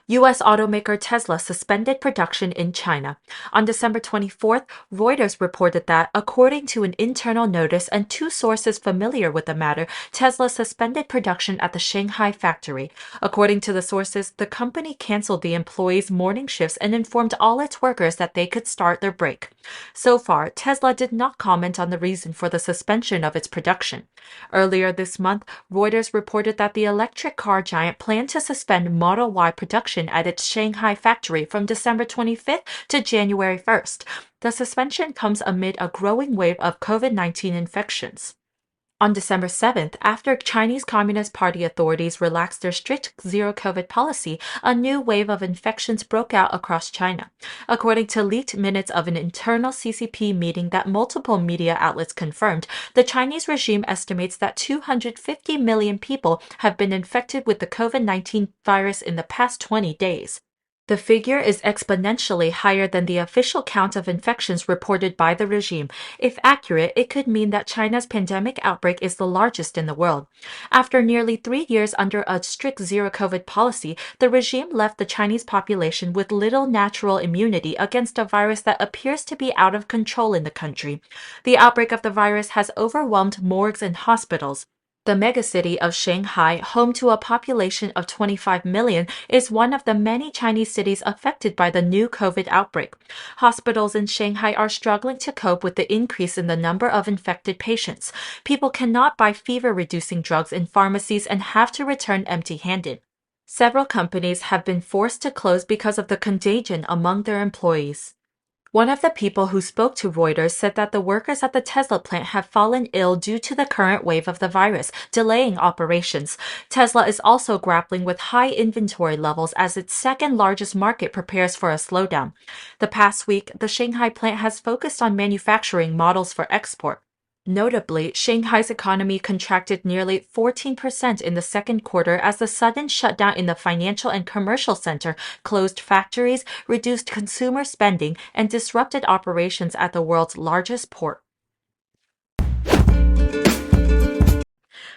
U.S. automaker Tesla suspended production in China. On December 24th, Reuters reported that, according to an internal notice and two sources familiar with the matter, Tesla suspended production at the Shanghai factory. According to the sources, the company canceled the employees' morning shifts and informed all its workers that they could start their break. So far, Tesla did not comment on the reason for the suspension of its production. Earlier this month, Reuters reported that the electric car giant planned to suspend Model Y production at its Shanghai factory from December 25th to January 1st. The suspension comes amid a growing wave of COVID-19 infections. On December 7th, after Chinese Communist Party authorities relaxed their strict zero-COVID policy, a new wave of infections broke out across China. According to leaked minutes of an internal CCP meeting that multiple media outlets confirmed, the Chinese regime estimates that 250 million people have been infected with the COVID-19 virus in the past 20 days. The figure is exponentially higher than the official count of infections reported by the regime. If accurate, it could mean that China's pandemic outbreak is the largest in the world. After nearly 3 years under a strict zero-COVID policy, the regime left the Chinese population with little natural immunity against a virus that appears to be out of control in the country. The outbreak of the virus has overwhelmed morgues and hospitals. The megacity of Shanghai, home to a population of 25 million, is one of the many Chinese cities affected by the new COVID outbreak. Hospitals in Shanghai are struggling to cope with the increase in the number of infected patients. People cannot buy fever-reducing drugs in pharmacies and have to return empty-handed. Several companies have been forced to close because of the contagion among their employees. One of the people who spoke to Reuters said that the workers at the Tesla plant have fallen ill due to the current wave of the virus, delaying operations. Tesla is also grappling with high inventory levels as its second-largest market prepares for a slowdown. The past week, the Shanghai plant has focused on manufacturing models for export. Notably, Shanghai's economy contracted nearly 14% in the second quarter as the sudden shutdown in the financial and commercial center closed factories, reduced consumer spending, and disrupted operations at the world's largest port.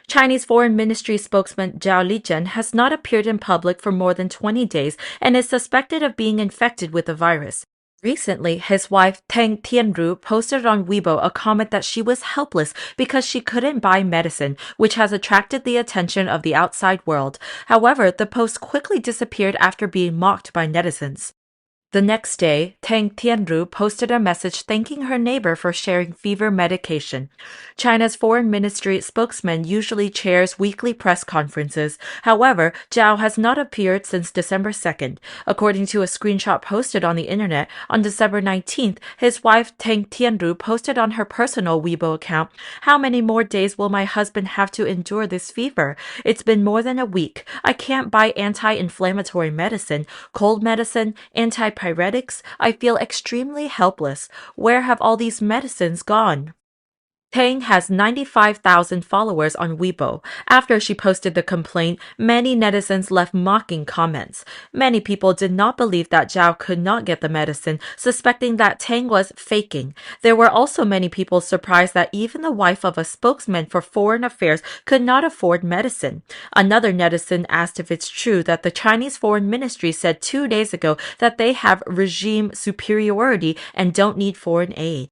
Chinese Foreign Ministry spokesman Zhao Lijian has not appeared in public for more than 20 days and is suspected of being infected with the virus. Recently, his wife Tang Tianru posted on Weibo a comment that she was helpless because she couldn't buy medicine, which has attracted the attention of the outside world. However, the post quickly disappeared after being mocked by netizens. The next day, Tang Tianru posted a message thanking her neighbor for sharing fever medication. China's foreign ministry spokesman usually chairs weekly press conferences. However, Zhao has not appeared since December 2nd. According to a screenshot posted on the internet, on December 19th, his wife Tang Tianru posted on her personal Weibo account, "How many more days will my husband have to endure this fever? It's been more than a week. I can't buy anti-inflammatory medicine, cold medicine, antipyretics. I feel extremely helpless. Where have all these medicines gone?" Tang has 95,000 followers on Weibo. After she posted the complaint, many netizens left mocking comments. Many people did not believe that Zhao could not get the medicine, suspecting that Tang was faking. There were also many people surprised that even the wife of a spokesman for foreign affairs could not afford medicine. Another netizen asked if it's true that the Chinese Foreign Ministry said 2 days ago that they have regime superiority and don't need foreign aid.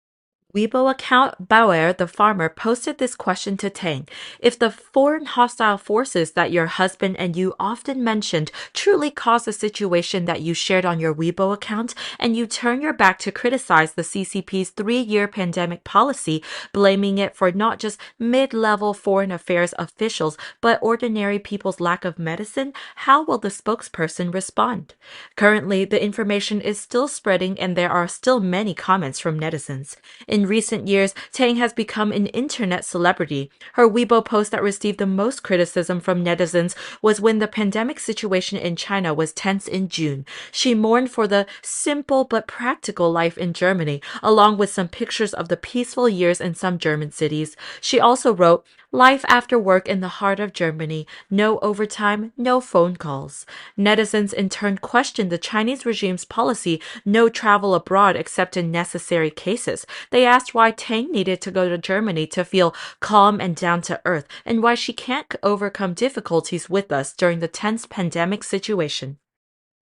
Weibo account Bauer the farmer posted this question to Tang. If the foreign hostile forces that your husband and you often mentioned truly caused the situation that you shared on your Weibo account, and you turn your back to criticize the CCP's 3-year pandemic policy, blaming it for not just mid-level foreign affairs officials, but ordinary people's lack of medicine, how will the spokesperson respond? Currently, the information is still spreading and there are still many comments from netizens. In recent years, Tang has become an internet celebrity. Her Weibo post that received the most criticism from netizens was when the pandemic situation in China was tense in June. She mourned for the simple but practical life in Germany, along with some pictures of the peaceful years in some German cities. She also wrote, "Life after work in the heart of Germany. No overtime, no phone calls." Netizens in turn questioned the Chinese regime's policy, no travel abroad except in necessary cases. They asked why Tang needed to go to Germany to feel calm and down to earth, and why she can't overcome difficulties with us during the tense pandemic situation.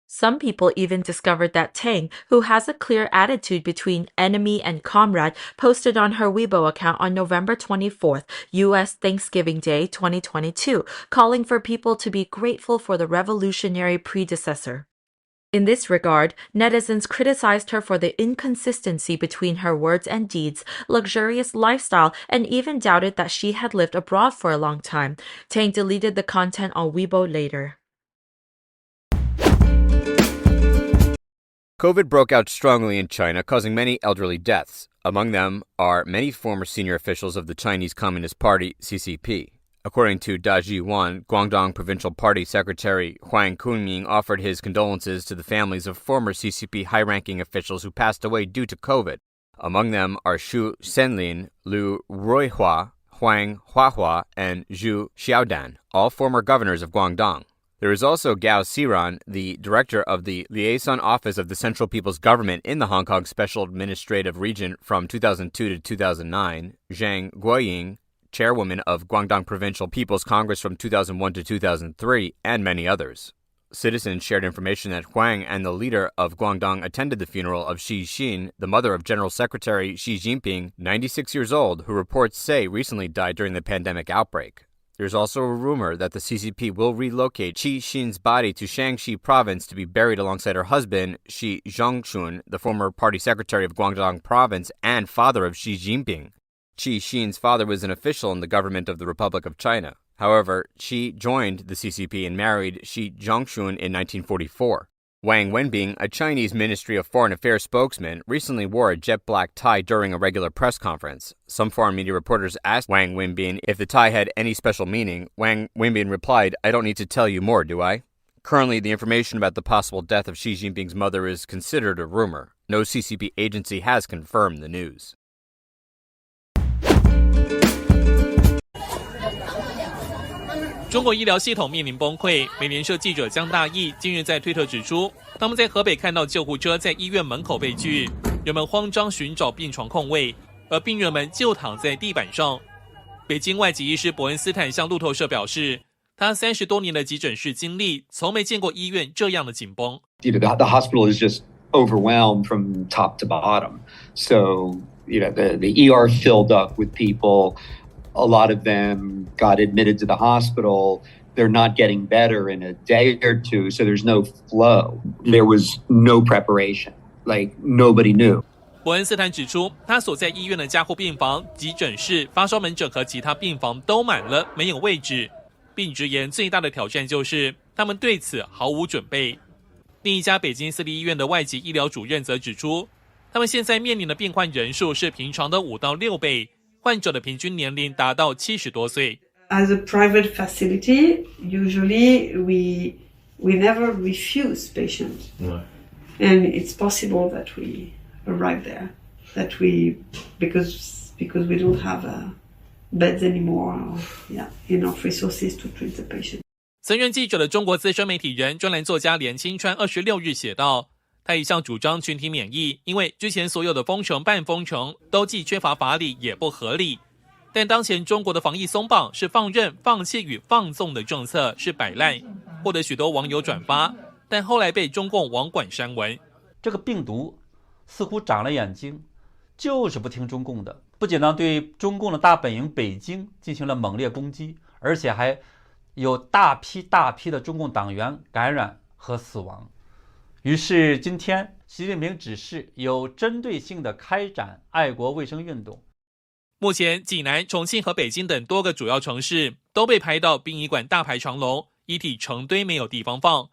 Some people even discovered that Tang, who has a clear attitude between enemy and comrade, posted on her Weibo account on November 24th, U.S. Thanksgiving Day 2022, calling for people to be grateful for the revolutionary predecessor. In this regard, netizens criticized her for the inconsistency between her words and deeds, luxurious lifestyle, and even doubted that she had lived abroad for a long time. Tang deleted the content on Weibo later. COVID broke out strongly in China, causing many elderly deaths. Among them are many former senior officials of the Chinese Communist Party, CCP. According to Da Jiwan, Guangdong Provincial Party Secretary Huang Kunming offered his condolences to the families of former CCP high-ranking officials who passed away due to COVID. Among them are Xu Senlin, Liu Ruihua, Huang Huahua, and Zhu Xiaodan, all former governors of Guangdong. There is also Gao Xiran, the director of the Liaison Office of the Central People's Government in the Hong Kong Special Administrative Region from 2002 to 2009, Zhang Guoying, chairwoman of Guangdong Provincial People's Congress from 2001 to 2003, and many others. Citizens shared information that Huang and the leader of Guangdong attended the funeral of Xi Xin, the mother of General Secretary Xi Jinping, 96 years old, who reports say recently died during the pandemic outbreak. There's also a rumor that the CCP will relocate Xi Xin's body to Shaanxi province to be buried alongside her husband, Xi Zhongxun, the former party secretary of Guangdong province and father of Xi Jinping. Xi Xin's father was an official in the government of the Republic of China. However, Xi joined the CCP and married Xi Zhongxun in 1944. Wang Wenbing, a Chinese Ministry of Foreign Affairs spokesman, recently wore a jet black tie during a regular press conference. Some foreign media reporters asked Wang Wenbing if the tie had any special meaning. Wang Wenbing replied, "I don't need to tell you more, do I?" Currently, the information about the possible death of Xi Jinping's mother is considered a rumor. No CCP agency has confirmed the news. 中国医疗系统面临崩溃。美联社记者江大义近日在推特指出，他们在河北看到救护车在医院门口被拒，人们慌张寻找病床空位，而病人们就躺在地板上。北京外籍医师伯恩斯坦向路透社表示，他30多年的急诊室经历，从没见过医院这样的紧绷。The hospital is just overwhelmed from top to bottom. So, the ER filled up with people. A lot of them got admitted to the hospital. They're not getting better in a day or two, so there's no flow. There was no preparation. Like, nobody knew. 伯恩斯坦指出，他所在医院的加护病房、急诊室、发烧门诊和其他病房都满了，没有位置，并直言最大的挑战就是他们对此毫无准备。另一家北京私立医院的外籍医疗主任则指出，他们现在面临的病患人数是平常的5到6倍。患者的平均年龄达到70多岁。As a private facility, usually we never refuse patients, and it's possible that we arrive there, because we don't have beds anymore, or, enough resources to treat the patient. 曾任记者的中国资深媒体人、专栏作家连清川26日写道。他一向主张群体免疫，因为之前所有的封城、半封城都既缺乏法理也不合理。但当前中国的防疫松绑是放任、放弃与放纵的政策，是摆烂，获得许多网友转发，但后来被中共网管删文。这个病毒似乎长了眼睛，就是不听中共的，不仅对中共的大本营北京进行了猛烈攻击，而且还有大批的中共党员感染和死亡。于是今天习近平指示有针对性地开展爱国卫生运动。目前济南、重庆和北京等多个主要城市都被拍到殡仪馆大排长龙，遗体成堆没有地方放。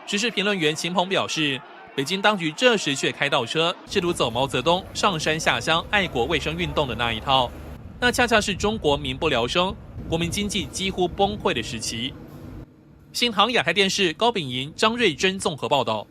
时事评论员秦鹏表示，北京当局这时却开倒车，试图走毛泽东上山下乡爱国卫生运动的那一套，那恰恰是中国民不聊生、国民经济几乎崩溃的时期。新航亚太电视高秉莹、张瑞珍综合报道。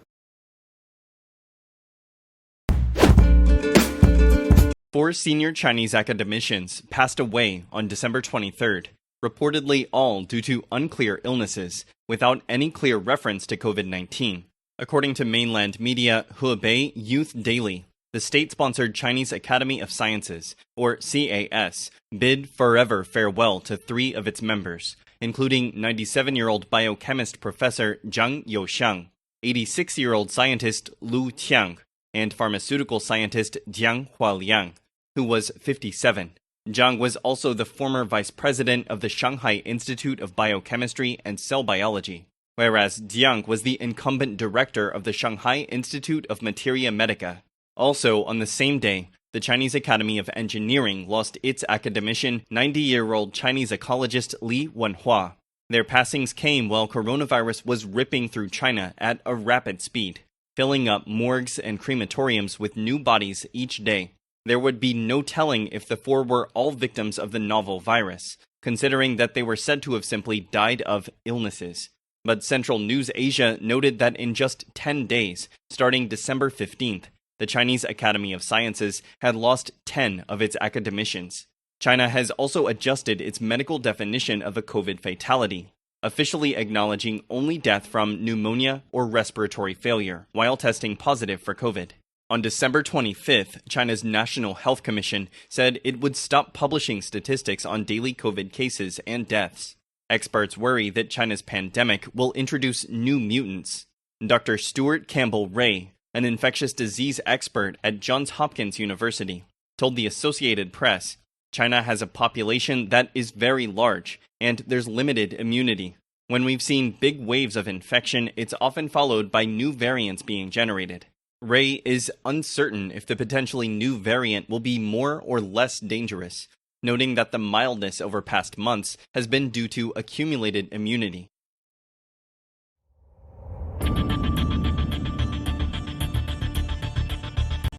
4 senior Chinese academicians passed away on December 23rd, reportedly all due to unclear illnesses, without any clear reference to COVID-19. According to mainland media Hubei Youth Daily, the state-sponsored Chinese Academy of Sciences, or CAS, bid forever farewell to 3 of its members, including 97-year-old biochemist Professor Zhang Youxiang. 86-year-old scientist Lu Tiang, and pharmaceutical scientist Jiang Hualiang, who was 57. Jiang was also the former vice president of the Shanghai Institute of Biochemistry and Cell Biology, whereas Jiang was the incumbent director of the Shanghai Institute of Materia Medica. Also, on the same day, the Chinese Academy of Engineering lost its academician, 90-year-old Chinese ecologist Li Wenhua. Their passings came while coronavirus was ripping through China at a rapid speed, filling up morgues and crematoriums with new bodies each day. There would be no telling if the four were all victims of the novel virus, considering that they were said to have simply died of illnesses. But Central News Asia noted that in just 10 days, starting December 15th, the Chinese Academy of Sciences had lost 10 of its academicians. China has also adjusted its medical definition of a COVID fatality, officially acknowledging only death from pneumonia or respiratory failure while testing positive for COVID. On December 25th, China's National Health Commission said it would stop publishing statistics on daily COVID cases and deaths. Experts worry that China's pandemic will introduce new mutants. Dr. Stuart Campbell Ray, an infectious disease expert at Johns Hopkins University, told the Associated Press, China has a population that is very large, and there's limited immunity. When we've seen big waves of infection, it's often followed by new variants being generated. Ray is uncertain if the potentially new variant will be more or less dangerous, noting that the mildness over past months has been due to accumulated immunity.